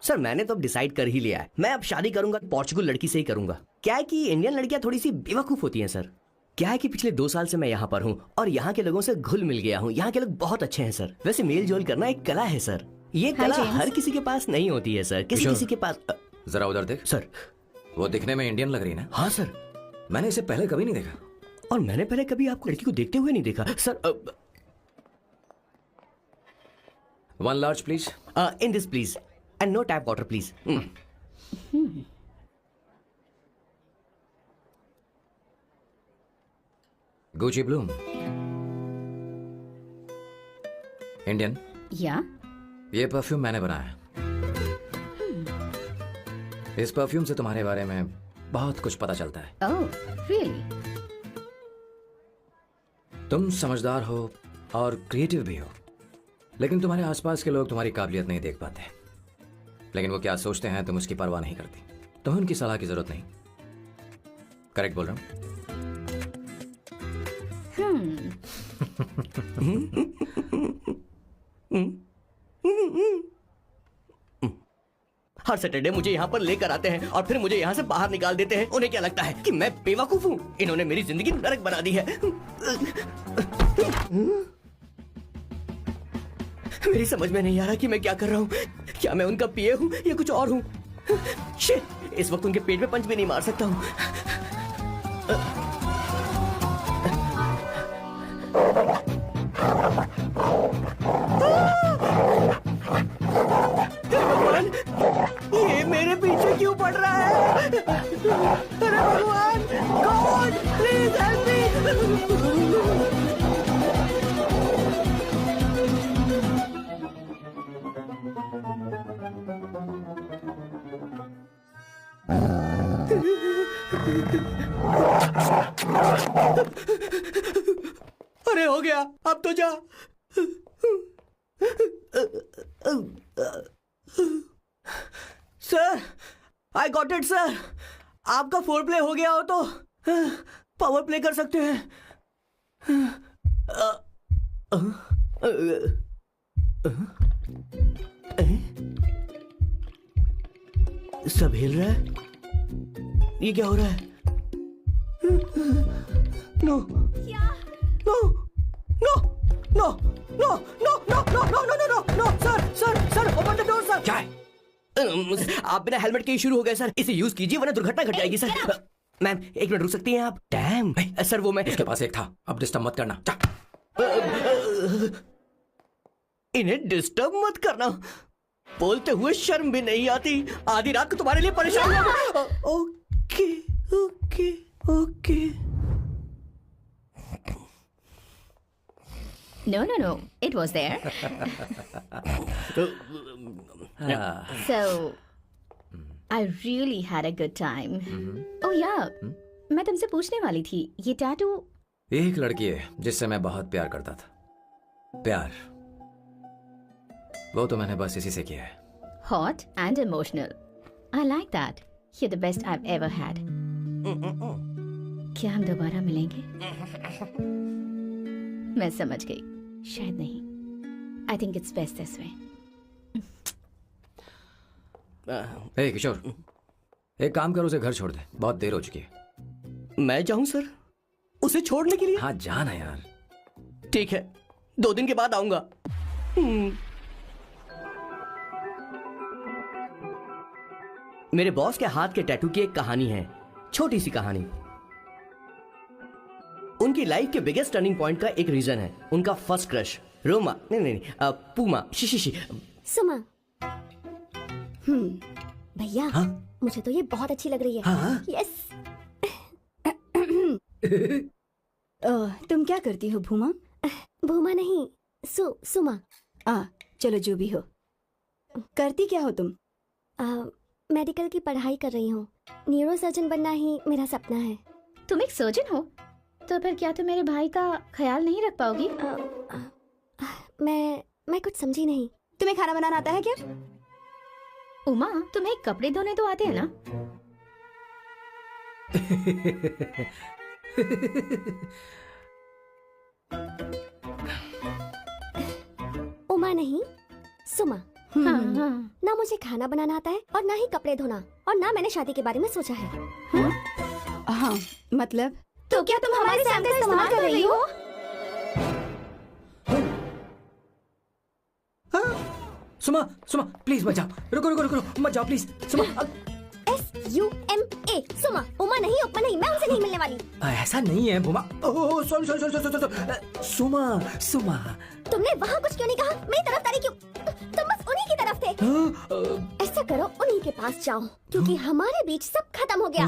Sir मैंने तो अब डिसाइड कर ही लिया है, मैं अब शादी करूंगा पोर्चुगल लड़की से ही करूंगा। क्या है कि इंडियन लड़कियां थोड़ी सी बेवकूफ होती हैं सर। क्या है कि पिछले 2 साल से मैं यहाँ पर हूँ और यहाँ के लोगों से घुल मिल गया हूँ। यहाँ के लोग बहुत अच्छे हैं सर। वैसे मेल जोल करना एक कला है सर। ये कला हर किसी के पास नहीं होती है सर, किसी किसी के पास। जरा उधर देख सर। वो दिखने में इंडियन लग रही ना? हाँ सर। मैंने इसे पहले कभी नहीं देखा। और मैंने पहले कभी आपको लड़की को देखते हुए नहीं देखा sir. 1 large please. In this please and no tap water please. Gucci Bloom. Indian? या ये परफ्यूम मैंने बनाया है। इस परफ्यूम से तुम्हारे बारे में बहुत कुछ पता चलता है। Oh really? तुम समझदार हो और क्रिएटिव भी हो, लेकिन तुम्हारे आसपास के लोग तुम्हारी काबिलियत नहीं देख पाते। लेकिन वो क्या सोचते हैं तुम उसकी परवाह नहीं करती। तुम्हें उनकी सलाह की जरूरत नहीं। करेक्ट बोल रहा हूं? हर सैटरडे मुझे यहाँ पर लेकर आते हैं और फिर मुझे यहाँ से बाहर निकाल देते हैं। उन्हें क्या लगता है कि मैं बेवकूफ हूँ? इन्होंने मेरी जिंदगी नरक बना दी है। मेरी समझ में नहीं आ रहा कि मैं क्या कर रहा हूँ। क्या मैं उनका पिए हूँ या कुछ और हूँ? शिट, इस वक्त उनके पेट में पंच भी नहीं मार सकता हूँ। भगवान, ये मेरे पीछे क्यों पड़ रहा है? अरे भगवान, गॉड प्लीज हेल्प मी। अरे हो गया, अब तो जा। Sir, I got it sir. आपका फोर प्ले हो गया हो तो पावर प्ले कर सकते हैं। सब हिल रहा है। ये क्या हो रहा है? No no no no no no no no no no no no sir sir sir open the door sir. क्या है? आप बिना हेलमेट के ही शुरू हो गए सर। इसे यूज कीजिए वरना दुर्घटना घट जाएगी सर। मैम 1 मिनट रुक सकती हैं आप? डैम सर, वो मैं उसके पास एक था, अब डिस्टर्ब मत करना। इन्हें डिस्टर्ब मत करना। बोलते हुए शर्म भी नहीं आती। आधी रात को तुम्हारे लिए परेशान हुआ। Okay okay okay. No, it was there. So, I really had a good time. Oh yeah, मैं तुमसे पूछने वाली थी, ये टैटू? एक लड़की है जिससे मैं बहुत प्यार करता था। प्यार, वो तो मैंने बस इसी से किया है। Hot and emotional. I like that. You're the best I've ever had. क्या हम दोबारा मिलेंगे? मैं समझ गई, शायद नहीं। I think it's best this way. हे किशोर, एक काम कर, उसे घर छोड़ दे, बहुत देर हो चुकी है। मैं जाऊं सर उसे छोड़ने के लिए? हाँ जाना यार। ठीक है, 2 दिन के बाद आऊंगा। मेरे बॉस के हाथ के टैटू की एक कहानी है, छोटी सी कहानी। उनकी लाइफ के बिगेस्ट टर्निंग पॉइंट का एक रीजन है उनका फर्स्ट क्रश रोमा, नहीं पूमा, शिशिशी। सुमा। भैया, हाँ? मुझे तो ये बहुत अच्छी लग रही है। हाँ? यस। तुम क्या करती हो भूमा? भूमा नहीं, सुमा। चलो जो भी हो। करती क्या हो तुम? मेडिकल की पढ़ाई कर रही हूँ। न्यूरो सर्जन बनना ही मेरा सपना है। तुम एक सर्जन हो? तो फिर क्या तुम मेरे भाई का ख्याल नहीं रख पाओगी? मैं कुछ समझी नहीं। तुम्हें खाना बनाना आता है क्या? उमा, तुम्हें कपड़े धोने तो आते हैं ना? उमा नहीं, सुमा। हाँ, हाँ। ना मुझे खाना बनाना आता है और ना ही कपड़े धोना, और ना मैंने शादी के बारे में सोचा है। हाँ मतलब तो क्या तुम हमारे सैम का इस्तेमाल कर रही हो? सुमा सुमा प्लीज मत जाओ, रुको रुको रुको मत जाओ प्लीज सुमा। SUMA, सुमा। उमा नहीं, उपमा नहीं, मैं उनसे नहीं मिलने वाली। ऐसा नहीं है Bhuma. Oh sorry sorry sorry sorry Suma Suma. तुमने वहाँ कुछ क्यों नहीं कहा? मेरी तरफदारी क्यों? तुम बस उन्हीं की तरफ थे। ऐसा करो, उन्हीं के पास जाओ, क्योंकि हमारे बीच सब खत्म हो गया।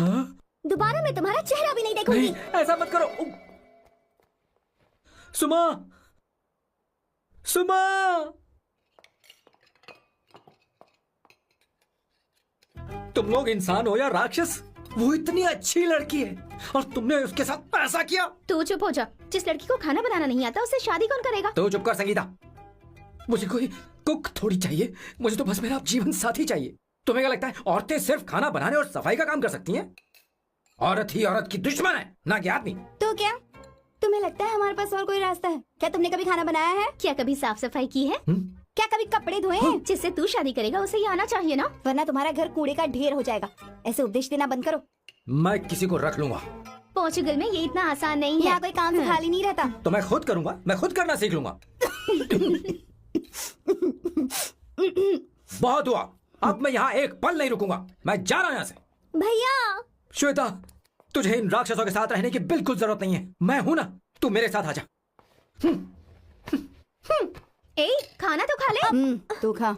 दोबारा मैं तुम्हारा चेहरा भी नहीं देखूंगी। नहीं ऐसा मत करो सुमा सुमा। तुम लोग इंसान हो या राक्षस? वो इतनी अच्छी लड़की है और तुमने उसके साथ ऐसा किया। तू चुप हो जा। जिस लड़की को खाना बनाना नहीं आता उससे शादी कौन करेगा? तो चुप कर संगीता। मुझे कोई कुक थोड़ी चाहिए, मुझे तो बस मेरा जीवन साथी चाहिए। तुम्हें क्या लगता है औरतें सिर्फ खाना बनाने और सफाई का काम कर सकती हैं? औरत ही औरत की दुश्मन है, ना कि आदमी। तो क्या तुम्हें लगता है हमारे पास और कोई रास्ता है? क्या तुमने कभी खाना बनाया है? क्या कभी साफ सफाई की है? क्या कभी कपड़े धोए हैं? जिससे तू शादी करेगा उसे ये आना चाहिए ना। वरना तुम्हारा घर कूड़े का ढेर हो जाएगा। ऐसे उपदेश देना बंद करो। मैं किसी को रख लूंगा। पोर्चुगल में ये इतना आसान नहीं है। यहाँ कोई काम से खाली नहीं रहता। तो मैं खुद करूंगा, मैं खुद करना सीख लूंगा। बहुत हुआ, अब मैं यहाँ एक पल नहीं रुकूंगा। मैं जा रहा हूँ यहाँ से। भैया श्वेता, तुझे इन राक्षसों के साथ रहने की बिल्कुल जरूरत नहीं है। मैं हूं ना, तू मेरे साथ आ जा। ए, खाना तो खा ले। तू खा।